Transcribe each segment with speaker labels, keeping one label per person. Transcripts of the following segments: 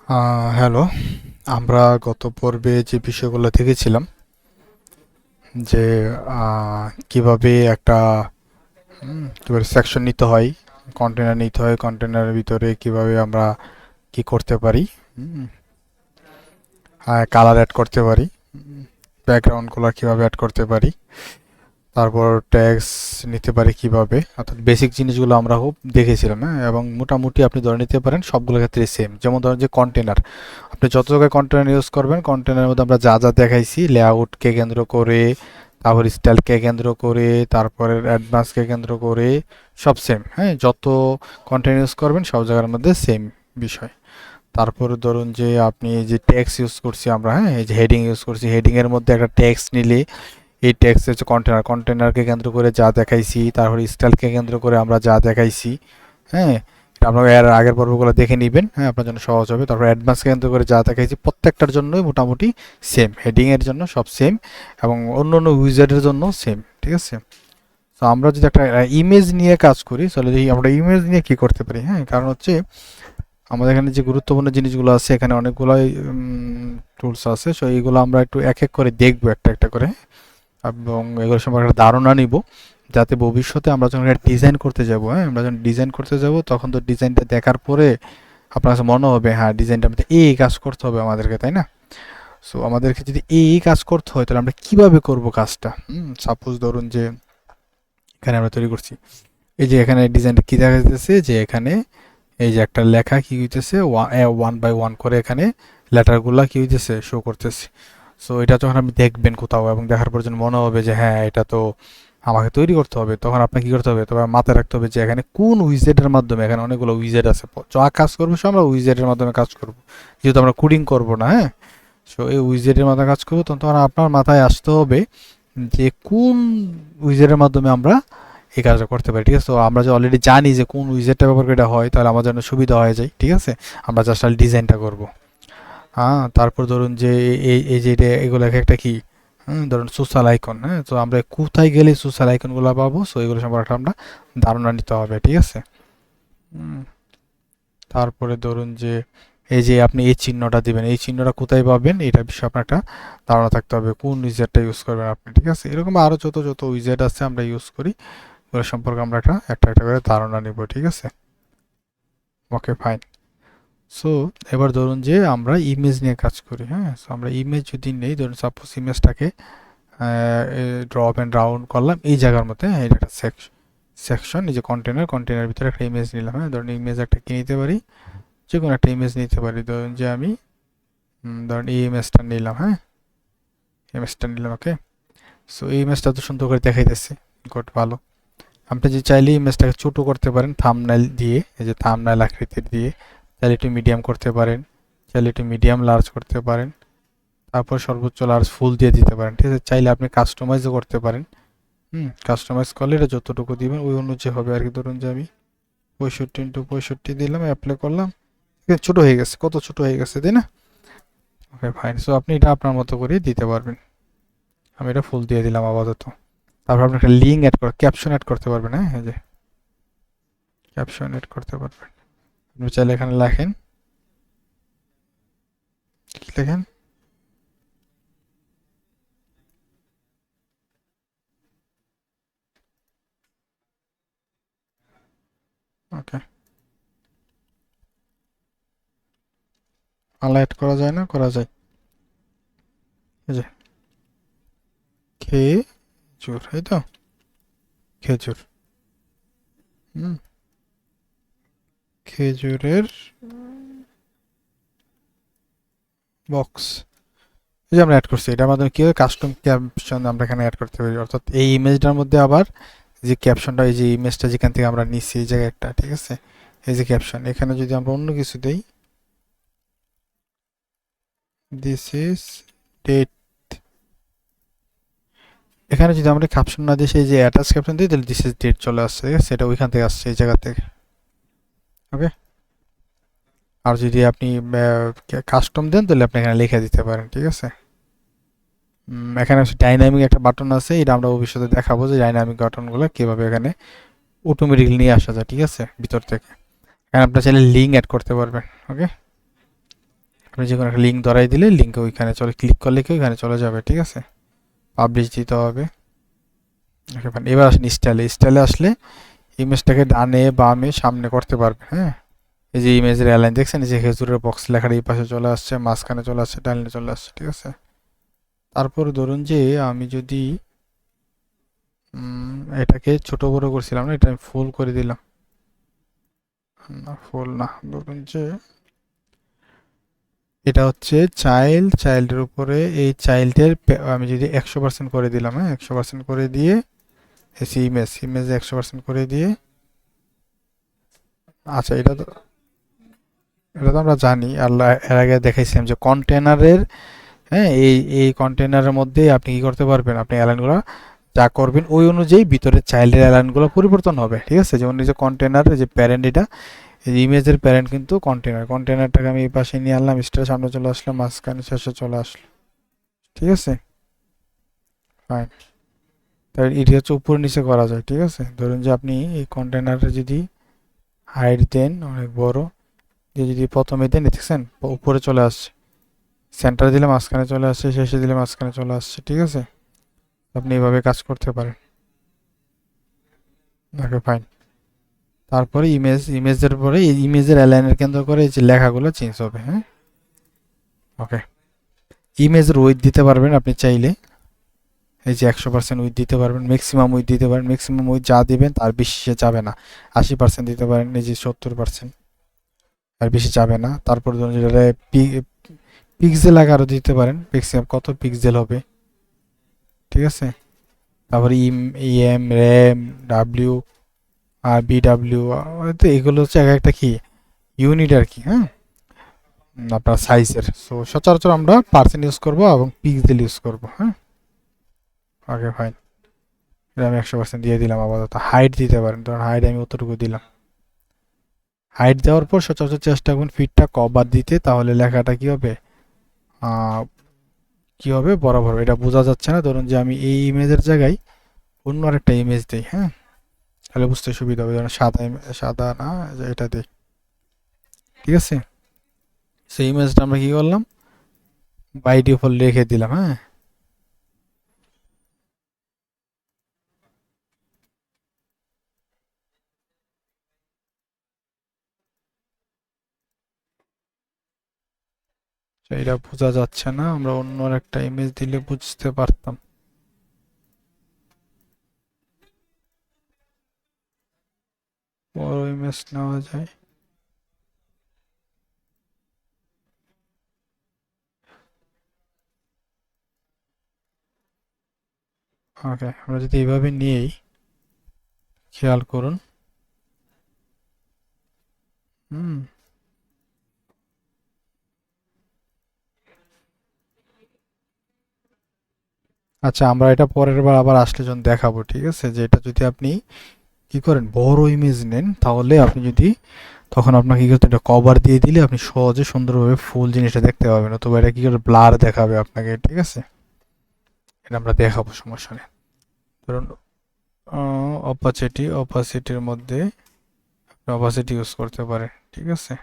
Speaker 1: Hello. আমরা গত পর্বে যে বিষয়গুলো দেখেছিলাম যে কিভাবে একটা কিভাবে সেকশন নিতে হয়, কন্টেনার নিতে হয়, কন্টেনারের ভিতরে কিভাবে আমরা কি করতে পারি, কালার অ্যাড করতে পারি, ব্যাকগ্রাউন্ডগুলো কিভাবে অ্যাড করতে পারি, তারপর ট্যাগস নিতে পারি কিভাবে, অর্থাৎ বেসিক জিনিসগুলো আমরা খুব দেখেছিলাম। হ্যাঁ, এবং মোটামুটি আপনি ধরে নিতে পারেন সবগুলো ক্ষেত্রে সেম। যেমন ধরেন যে কন্টেনার, আপনি যত জায়গায় কন্টেনার ইউজ করবেন, কন্টেনারের মধ্যে আমরা যা যা দেখাইছি, লেআউটকে কেন্দ্র করে, তারপর স্টাইলকে কেন্দ্র করে, তারপরে অ্যাডভান্সকে কেন্দ্র করে, সব সেম। হ্যাঁ, যত কন্টেনার ইউজ করবেন সব জায়গার মধ্যে সেম বিষয়। তারপরে ধরুন যে আপনি যে ট্যাক্স ইউজ করছি আমরা, হ্যাঁ, এই যে হেডিং ইউজ করছি, হেডিংয়ের মধ্যে একটা ট্যাক্স নিলে এই ট্যাক্স হচ্ছে কন্টেনার, কন্টেনারকে কেন্দ্র করে যা দেখাইছি, তারপর স্টাইলকে কেন্দ্র করে আমরা যা দেখাইছি। হ্যাঁ, এটা আপনারা এর আগের পর্বগুলো দেখে নেবেন, হ্যাঁ, আপনার জন্য সহজ হবে। তারপর অ্যাডভান্সকে কেন্দ্র করে যা দেখাইছি প্রত্যেকটার জন্যই মোটামুটি সেম, হেডিংয়ের জন্য সব সেম এবং অন্য অন্য উইজার্ডের জন্য সেম। ঠিক আছে? তো আমরা যদি একটা ইমেজ নিয়ে কাজ করি, তাহলে দেখি আমরা ইমেজ নিয়ে কি করতে পারি। হ্যাঁ, কারণ হচ্ছে আমাদের এখানে যে গুরুত্বপূর্ণ জিনিসগুলো আছে, এখানে অনেকগুলোই টুলস আছে। সো এইগুলো আমরা একটু এক এক করে দেখবো একটা একটা করে, এবং এগুলো সম্পর্কে একটা ধারণা নিব, যাতে ভবিষ্যতে আমরা যখন একটা ডিজাইন করতে যাব, হ্যাঁ, আমরা যখন ডিজাইন করতে যাব তখন তো ডিজাইনটা দেখার পরে আপনার কাছে মনে হবে হ্যাঁ ডিজাইনটা মধ্যে এই কাজ করতে হবে আমাদেরকে, তাই না? সো আমাদেরকে যদি এই কাজ করতে হয় তাহলে আমরা কিভাবে করব কাজটা। সাপোজ ধরুন যে এখানে আমরা তৈরি করছি, এই যে এখানে ডিজাইনটা কি দেখা যাচ্ছে, যে এখানে এই যে একটা লেখা কি হইতেছে, 1 বাই 1 করে এখানে লেটারগুলা কি হইতেছে, শো করতেছে। সো এটা যখন আপনি দেখবেন কোথাও এবং দেখার পর যখন মনে হবে যে হ্যাঁ এটা তো আমাকে তৈরি করতে হবে, তখন আপনাকে কি করতে হবে, তবে মাথায় রাখতে হবে যে এখানে কোন উইজেটের মাধ্যমে, এখানে অনেকগুলো উইজেট আছে, যা কাজ করবো সব আমরা উইজেটের মাধ্যমে কাজ করব, যেহেতু আমরা কোডিং করব না। হ্যাঁ, সো এই উইজেটের মাধ্যমে কাজ করবো, তখন আপনার মাথায় আসতে হবে যে কোন উইজেটের মাধ্যমে আমরা এই কাজটা করতে পারি। ঠিক আছে? তো আমরা যে অলরেডি জানি যে কোন উইজেটটা ব্যবহার করে এটা হয়, তাহলে আমার জন্য সুবিধা হয়ে যায়। ঠিক আছে? আমরা জাস্ট ডিজাইনটা করব। হ্যাঁ, তারপর ধরুন যে এই যে এগুলো এক একটা কি, ধরুন সোশ্যাল আইকন। হ্যাঁ, তো আমরা কোথায় গেলে সোশ্যাল আইকনগুলো পাবো, সো এগুলো সম্পর্কে আমরা ধারণা নিতে হবে। ঠিক আছে? হুম, তারপরে ধরুন যে এই যে আপনি এই চিহ্নটা দিবেন, এই চিহ্নটা কোথায় পাবেন এটা বিষয়ে আপনার একটা ধারণা থাকতে হবে, কোন উইজেটটা ইউজ করবেন আপনি। ঠিক আছে? এরকম আরও যত যত উইজেট আছে আমরা ইউজ করি, ওগুলো সম্পর্কে আমরা একটা একটা একটা করে ধারণা নিব। ঠিক আছে? ওকে, ফাইন। সো এবার ধরুন যে আমরা ইমেজ নিয়ে কাজ করি। হ্যাঁ, সো আমরা ইমেজ যদি নেই, ধরুন সাপোজ ইমেজটাকে ড্রপ অ্যান্ড রাউন্ড করলাম এই জায়গার মধ্যে। হ্যাঁ, এটা একটা সেকশন, এই যে কন্টেনার, কন্টেনার ভিতরে একটা ইমেজ নিলাম। হ্যাঁ, ধরুন ইমেজ একটা কি নিতে পারি, যে কোনো একটা ইমেজ নিতে পারি। ধরুন যে আমি ধরুন এই ইমেজটা নিলাম। হ্যাঁ, ইমেজটা নিলাম। ওকে, সো এই ইমেজটা তো সুন্দর করে দেখাইতেছে, গুড, ভালো। আপনি যে চাইলে ইমেজটাকে ছোটো করতে পারেন থাম্বনেল দিয়ে, এই যে থাম্বনেল আকৃতির দিয়ে, চাইলে একটু মিডিয়াম করতে পারেন, চাইলে একটু মিডিয়াম লার্জ করতে পারেন, তারপর সর্বোচ্চ লার্জ ফুল দিয়ে দিতে পারেন। ঠিক আছে? চাইলে আপনি কাস্টমাইজও করতে পারেন। কাস্টমাইজ করলে এটা যতটুকু দিবেন ওই অনুযায়ী হবে আর কি। ধরুন যে আমি 65x65 দিলাম, অ্যাপ্লাই করলাম, ছোট হয়ে গেছে, কত ছোট হয়ে গেছে, তাই না? ওকে, ফাইন। সো আপনি এটা আপনার মতো করে দিতে পারবেন। আমি এটা ফুল দিয়ে দিলাম আপাতত। তারপর আপনি একটা লিঙ্ক অ্যাড করে ক্যাপশন অ্যাড করতে পারবেন। হ্যাঁ, এই যে ক্যাপশন অ্যাড করতে পারবেন। আপনি চাইলে এখানে লেখেন, কি লেখেন, ওকে, বাংলা অ্যাড করা যায় না, করা যায়। এই যে খেজুর, এই তো খেজুর। হুম, খেজুরের বক্স, এই যে আমরা অ্যাড করছি, এটার মাধ্যমে কি হয়, কাস্টম ক্যাপশন আমরা এখানে অ্যাড করতে পারি। অর্থাৎ এই ইমেজটার মধ্যে আবার যে ক্যাপশনটা, এই যে ইমেজটা যেখান থেকে আমরা নিচ্ছি এই জায়গায় একটা, ঠিক আছে, এই যে ক্যাপশন, এখানে যদি আমরা অন্য কিছু দেই, দিস ইজ ডেট, এখানে যদি আমরা ক্যাপশন না দিই, সেই যে অ্যাটাচ ক্যাপশন দিই, তাহলে দিস ইজ ডেট চলে আসছে। ঠিক আছে? সেটা ওইখান থেকে আসছে, এই জায়গা থেকে। ওকে, আর যদি আপনি কাস্টম দেন তাহলে আপনি এখানে লিখে দিতে পারেন। ঠিক আছে? এখানে ডাইনামিক একটা বাটন আছে, এটা আমরা ভবিষ্যতে দেখাবো যে ডাইনামিক বাটনগুলো কীভাবে এখানে অটোমেটিক্যালি নিয়ে আসা যায়। ঠিক আছে? ভিতর থেকে এখানে আপনার চাইলে লিঙ্ক অ্যাড করতে পারবেন। ওকে, আপনি যে কোনো একটা লিঙ্ক ধরাই দিলে লিঙ্কে ওইখানে চলে, ক্লিক করলে কি ওইখানে চলে যাবে, ঠিক আছে। পাবলিশ দিতে হবে। এবার আসেন স্টাইলে। স্টাইলে আসলে ইমেজটাকে ডানে বামে সামনে করতে পারবে, হ্যাঁ। এই যে ইমেজের অ্যালাইন দেখছেন, এই যে খেজুরের বক্স লেখাটা এই পাশে চলে আসছে, মাঝখানে চলে আসছে, ডানে চলে আসছে, ঠিক আছে। তারপর ধরুন যে আমি যদি এটাকে ছোট বড় করছিলাম না, এটা আমি ফুল করে দিলাম, না ফুল না, ধরুন যে এটা হচ্ছে চাইল্ড, চাইল্ডের উপরে এই চাইল্ডের আমি যদি 100% করে দিলাম, হ্যাঁ 100% করে দিয়ে এসি ইমেজ, ইমেজে 100% করে দিয়ে, আচ্ছা এটা তো আমরা জানি, আল্লাহ এর আগে দেখাইছিলাম যে কন্টেনারের, হ্যাঁ এই এই কন্টেনারের মধ্যে আপনি কি করতে পারবেন, আপনি অ্যালাইনগুলো যা করবেন ওই অনুযায়ী ভিতরে চাইল্ডের অ্যালাইনগুলো পরিবর্তন হবে, ঠিক আছে। যেমন এই যে কন্টেনার, যে প্যারেন্ট, এটা এই ইমেজের প্যারেন্ট কিন্তু কন্টেনার, কন্টেনারটাকে আমি এই পাশে নিয়ে আনলাম, স্টার সামনে চলে আসলো, মাঝখানে শেষে চলে আসলো, ঠিক আছে। ফাইন। তাই এটি হচ্ছে উপর নিচে করা যায়, ঠিক আছে। ধরুন যে আপনি এই কন্টেনারে যদি হাইট দেন অনেক বড়, দিয়ে যদি প্রথমে দেন দেখছেন উপরে চলে আসছে, সেন্টারে দিলে মাঝখানে চলে আসছে, শেষে দিলে মাঝখানে চলে আসছে, ঠিক আছে। আপনি এইভাবে কাজ করতে পারেন। Okay fine. তারপরে ইমেজের পরে এই ইমেজের অ্যালাইনের কেন্দ্র করে এই যে লেখাগুলো চেঞ্জ হবে, হ্যাঁ। ওকে। ইমেজের উইথ দিতে পারবেন আপনি চাইলে, এই যে 100% উইথ দিতে পারবেন, ম্যাক্সিমাম উইথ দিতে পারেন, ম্যাক্সিমাম উইথ যা দিবেন তার বেশি সে যাবে না। 80% দিতে পারেন, এই যে 70%, আর বেশি যাবে না। তারপর ধরুন যেটা পিক্সেল আকারও দিতে পারেন, ম্যাক্সিমাম কত পিক্সেল হবে, ঠিক আছে। তারপরে ইএম, র্যাম, ডাব্লিউ আর বিডাব্লিউ, তো এগুলো হচ্ছে এক একটা কি ইউনিট আর কি, হ্যাঁ আপনার সাইজের। সো সচরাচর আমরা পার্সেন্ট ইউজ করবো এবং পিক্সেল ইউজ করবো, হ্যাঁ। Okay fine. এটা আমি 100% দিয়ে দিলাম। আপাতত হাইট দিতে পারেন, ধরুন হাইট আমি অতটুকু দিলাম। হাইট দেওয়ার পর সচরাচর চেষ্টা করুন ফিটটা কভার দিতে, তাহলে লেখাটা কি হবে, কি হবে, বরাবর। এটা বোঝা যাচ্ছে না, ধরুন যে আমি এই ইমেজের জায়গায় অন্য আরেকটা ইমেজ দিই, হ্যাঁ তাহলে বুঝতে সুবিধা হবে। ধরুন সাদা সাদা না, এটা দিই, ঠিক আছে। সেই ইমেজটা আমরা কি করলাম, বাই ডিফল্ট রেখে দিলাম, হ্যাঁ। এটা বোঝা যাচ্ছে না, আমরা অন্য একটা ইমেজ দিলে বুঝতে পারতাম। বড় ইমেজ নেওয়া যায়, ওকে। আমরা যদি এইভাবে নিয়েই, খেয়াল করুন, হুম। আচ্ছা আমরা এটা পরের বার আবার আসলে যখন দেখাবো, ঠিক আছে। যে এটা যদি আপনি কি করেন, বড় ইমেজ নেন, তাহলে আপনি যদি তখন আপনাকে কি করতে, এটা কভার দিয়ে দিলে আপনি সহজে সুন্দরভাবে ফুল জিনিসটা দেখতে পাবেন, অথবা এটা কি করে ব্লার দেখাবে আপনাকে, ঠিক আছে। এটা আমরা দেখাবো, সমস্যা নেই। ধরুন অপাসিটির মধ্যে অপাসিটি ইউজ করতে পারে, ঠিক আছে।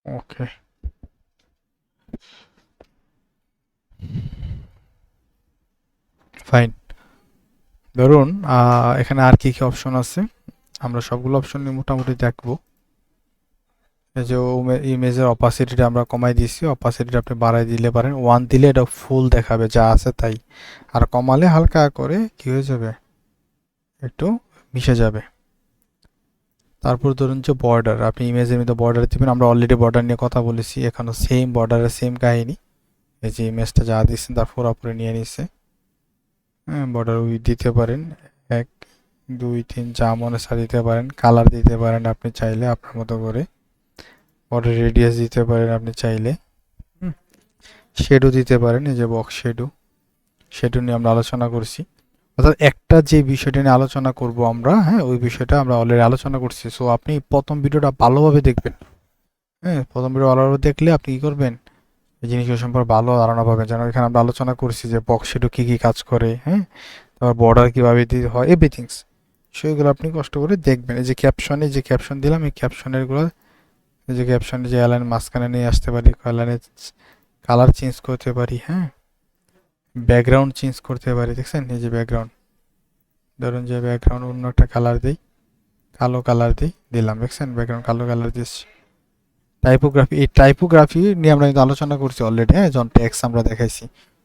Speaker 1: Okay fine. ধরুন এখানে আর কি কি অপশন আছে, আমরা সবগুলো অপশন নিয়ে মোটামুটি দেখবো। এই যে ইমেজের অপাসিটিটা আমরা কমাই দিয়েছি, অপাসিটিটা আপনি বাড়াই দিলে পারেন, 1 দিলে এটা ফুল দেখাবে যা আছে তাই, আর কমালে হালকা করে কি হয়ে যাবে, একটু মিশে যাবে। তারপর ধরুন যে বর্ডার, আপনি ইমেজের মধ্যে বর্ডার দিবেন, আমরা অলরেডি বর্ডার নিয়ে কথা বলেছি, এখানে সেম বর্ডারের সেম কাহিনী। এই যে ইমেজটা যা দিচ্ছেন তার পুরোপুরি নিয়ে নিচ্ছে, হ্যাঁ। বর্ডার উইথ দিতে পারেন 1 2 3 যা মনে চা দিতে পারেন, কালার দিতে পারেন আপনি চাইলে আপনার মতো করে, বর্ডার রেডিয়াস দিতে পারেন আপনি চাইলে, শেডও দিতে পারেন, এই যে বক্স শেডো, শেডো নিয়ে আমরা আলোচনা করছি। অর্থাৎ একটা যে বিষয়টা নিয়ে আলোচনা করব আমরা, হ্যাঁ ওই বিষয়টা আমরা অলরেডি আলোচনা করছি। সো আপনি প্রথম ভিডিওটা ভালোভাবে দেখবেন, হ্যাঁ প্রথম ভিডিও ভালোভাবে দেখলে আপনি কি করবেন, এই জিনিসগুলো সম্পর্কে ভালো ধারণা পাবেন। যেন এখানে আমরা আলোচনা করছি যে বক্স শেডো কী কী কাজ করে, হ্যাঁ, তারপর বর্ডার কীভাবে দিতে হয়, এভরিথিংস। সেগুলো আপনি কষ্ট করে দেখবেন। এই যে ক্যাপশনে যে ক্যাপশন দিলাম, এই ক্যাপশনের গুলো, এই যে ক্যাপশনে যে অ্যালাইন মাঝখানে নিয়ে আসতে পারি, অ্যালাইনের কালার চেঞ্জ করতে পারি, হ্যাঁ, ব্যাকগ্রাউন্ড চেঞ্জ করতে পারি। দেখছেন এই যে ব্যাকগ্রাউন্ড, ধরুন যে ব্যাকগ্রাউন্ড অন্য একটা কালার দিই, কালো কালার দিই, দিলাম, দেখছেন ব্যাকগ্রাউন্ড কালো কালার দিচ্ছি। টাইপোগ্রাফি, এই টাইপোগ্রাফি নিয়ে আমরা কিন্তু আলোচনা করছি অলরেডি, হ্যাঁ, যখন টেক্সট আমরা দেখাইছি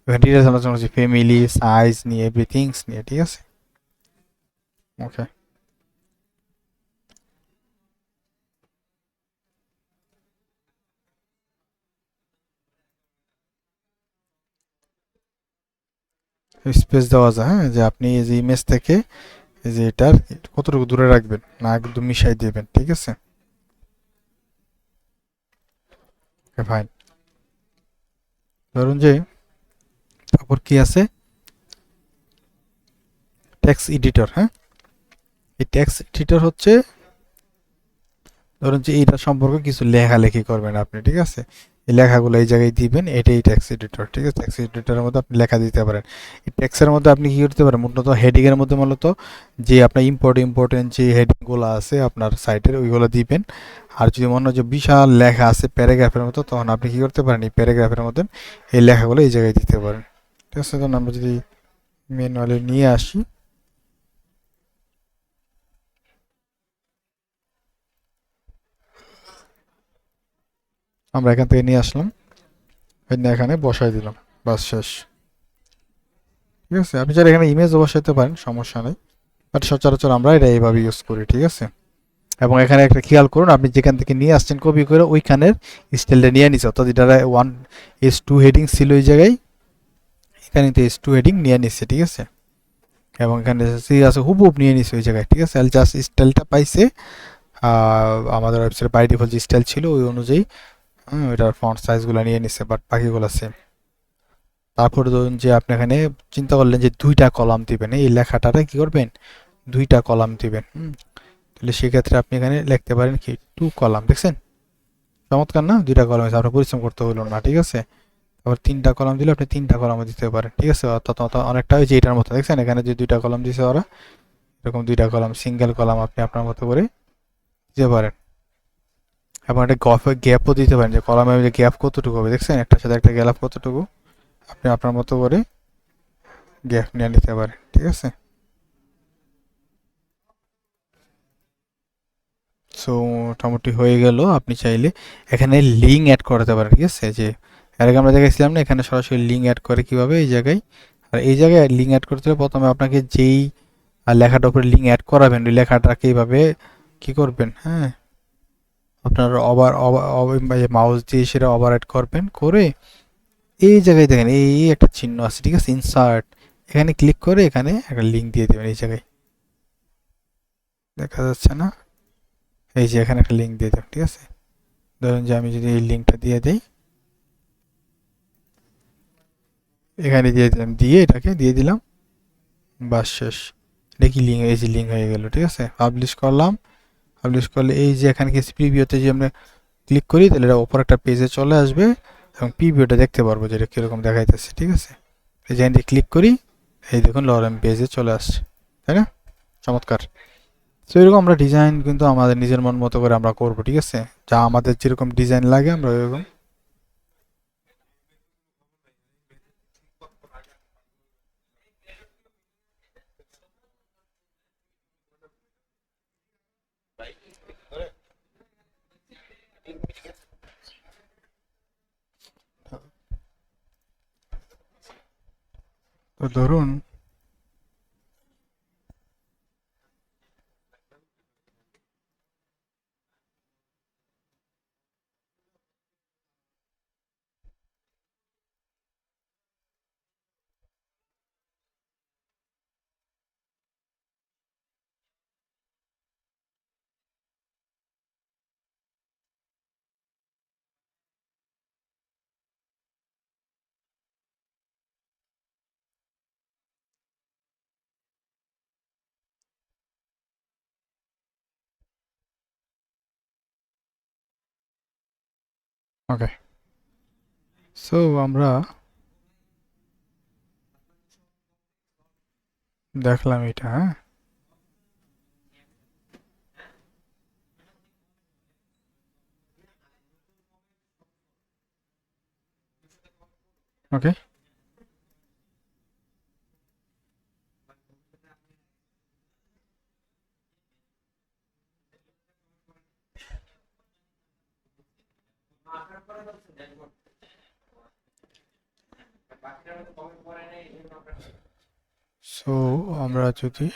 Speaker 1: ওখানে ডিটেলস আলোচনা করছি, ফ্যামিলি, সাইজ নিয়ে, এভরিথিংস নিয়ে, ঠিক আছে। ওকে, স্পেস দেওয়া যায়, হ্যাঁ, যে আপনি এই যে ইমেজ থেকে এই যে এটার কতটুকু দূরে রাখবেন, না একদম মিশাই দিবেন, ঠিক আছে। Okay fine. ধরুন যে তারপর কি আছে, টেক্সট এডিটর, হ্যাঁ, এই টেক্সট এডিটর হচ্ছে, ধরুন যে এইটা সম্পর্কে কিছু লেখালেখি করবেন আপনি, ঠিক আছে। এই লেখাগুলো এই জায়গায় দিবেন, এটাই টেক্সট এডিটর, ঠিক আছে। টেক্সট এডিটরের মধ্যে আপনি লেখা দিতে পারেন। এই টেক্সটের মধ্যে আপনি কি করতে পারেন, মূলত হেডিং এর মধ্যে মূলত যে আপনার ইম্পর্টেন্ট যে হেডিংগুলো আছে আপনার সাইটের, ওইগুলো দিবেন। আর যদি মনে হয় যে বিশাল লেখা আছে প্যারাগ্রাফের মতো, তখন আপনি কি করতে পারেন, এই প্যারাগ্রাফের মধ্যে এই লেখাগুলো এই জায়গায় দিতে পারেন, ঠিক আছে। তখন আমরা যদি ম্যানুয়ালি নিয়ে আসি, আমরা এখান থেকে নিয়ে আসলাম, এখানে বসাই দিলাম, বাস শেষ, ঠিক আছে। আপনি চাইলে এখানে ইমেজও বসাতে পারেন, সমস্যা নেই, বাট সচরাচর আমরা এটা এইভাবে ইউজ করি, ঠিক আছে। এবং এখানে একটা খেয়াল করুন, আপনি যেখান থেকে নিয়ে আসছেন কপি করে ওইখানের স্টাইলটা নিয়ে নিচ্ছে, অর্থাৎ এটা ওয়ান S2 হেডিং ছিল ওই জায়গায়, এখানে তো S2 হেডিং নিয়ে নিচ্ছে, ঠিক আছে। এবং এখানে সি আছে হুবহুব নিয়ে নিচ্ছে ওই জায়গায়, ঠিক আছে। জাস্ট স্টাইলটা পাইছে, আমাদের ওয়েবসাইটে বাই ডিফল্ট যে স্টাইল ছিল ওই অনুযায়ী, ওইটার ফন্ট সাইজগুলো নিয়ে নিচ্ছে, বাট বাকিগুলো সেম। তারপরে ধরুন যে আপনি এখানে চিন্তা করলেন যে দুইটা কলাম দিবেন, এই লেখাটাতে কি করবেন, দুইটা কলাম দিবেন, তাহলে সেক্ষেত্রে আপনি এখানে লিখতে পারেন কি 2 কলাম, দেখছেন চমৎকার না, দুইটা কলাম আছে, আপনার পরিশ্রম করতে হলো না, ঠিক আছে। আবার 3টা কলাম দিলে আপনি 3টা কলামও দিতে পারেন, ঠিক আছে। অর্থাৎ অনেকটা ওই যে এটার মতো, দেখছেন এখানে যে 2টা কলাম দিছে ওরা, এরকম 2টা কলাম, সিঙ্গেল কলাম আপনি আপনার মতো করে দিতে পারেন। এবং একটা গ্যাপও দিতে পারেন, যে কলামে গ্যাপ কতটুকু হবে, দেখছেন একটার সাথে একটা গ্যাপ কতটুকু, আপনি আপনার মতো করে গ্যাপ নিয়ে নিতে পারেন, ঠিক আছে। সো মোটামুটি হয়ে গেল। আপনি চাইলে এখানে লিঙ্ক অ্যাড করতে পারেন, ঠিক আছে। যে এর আগে আমরা দেখাইছিলাম না, এখানে সরাসরি লিঙ্ক অ্যাড করে কিভাবে এই জায়গায়, আর এই জায়গায় লিঙ্ক অ্যাড করতে হলে প্রথমে আপনাকে যেই লেখাটার উপরে লিঙ্ক অ্যাড করাবেন ওই লেখাটাকে এইভাবে কি করবেন, হ্যাঁ, আপনার মাউস দিয়ে সেটা ওভার অ্যাড করবেন, করে এই জায়গায় দেখেন এই একটা চিহ্ন আছে, ঠিক আছে, ইনসার্ট, এখানে ক্লিক করে এখানে একটা লিঙ্ক দিয়ে দেবেন এই জায়গায়, দেখা যাচ্ছে না, এই যে এখানে একটা লিঙ্ক দিয়ে দেবেন, ঠিক আছে। ধরুন যে আমি যদি এই লিঙ্কটা দিয়ে দিই, এখানে দিয়ে দিলাম, দিয়ে এটাকে দিয়ে দিলাম, বাস শেষ। এটা কি লিঙ্ক, এই যে লিঙ্ক হয়ে গেল, ঠিক আছে। পাবলিশ করলাম, পাবলিশ করলে এই যে এখানে কিছু প্রিভিউতে যে আমরা ক্লিক করি, তাহলে এটা ওপর একটা পেজে চলে আসবে, এবং প্রিভিউটা দেখতে পারবো যে এটা কীরকম দেখাইতেছে, ঠিক আছে। এই যে এখানে ক্লিক করি, এই দেখুন লরেন পেজে চলে আসছে, তাই না, চমৎকার। তো এরকম আমরা ডিজাইন কিন্তু আমাদের নিজের মন মতো করে আমরা করবো, ঠিক আছে, যা আমাদের যেরকম ডিজাইন লাগে আমরা ওইরকম। তো ধরুন, ওকে, সো আমরা দেখলাম এটা, হ্যাঁ। ওকে, সো আমরা যদি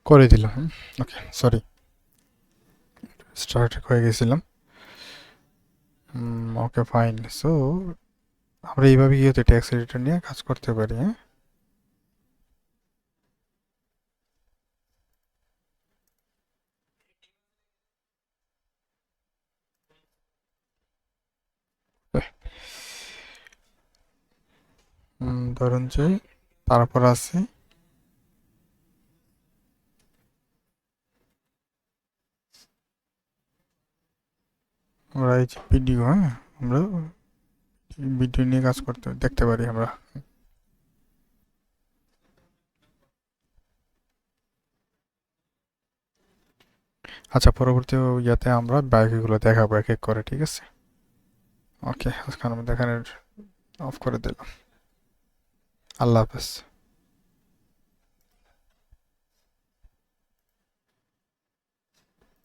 Speaker 1: করে দিলাম, ওকে সরি, স্টার্ট হয়ে গেছিলাম। Okay fine. সো আমরা এইভাবে কি হতে ট্যাক্স এডিটর নিয়ে কাজ করতে পারি, হ্যাঁ। ধরুন যে তারপর আছে আমরা এই যে ভিডিও, হ্যাঁ, আমরা ভিডিও নিয়ে কাজ করতে দেখতে পারি আমরা। আচ্ছা, পরবর্তী ইয়াতে আমরা বাকিগুলো দেখাবো এক এক করে, ঠিক আছে। ওকে, আজকে আমরা দেখানোর অফ করে দিলাম। আল্লাহ হাফেজ।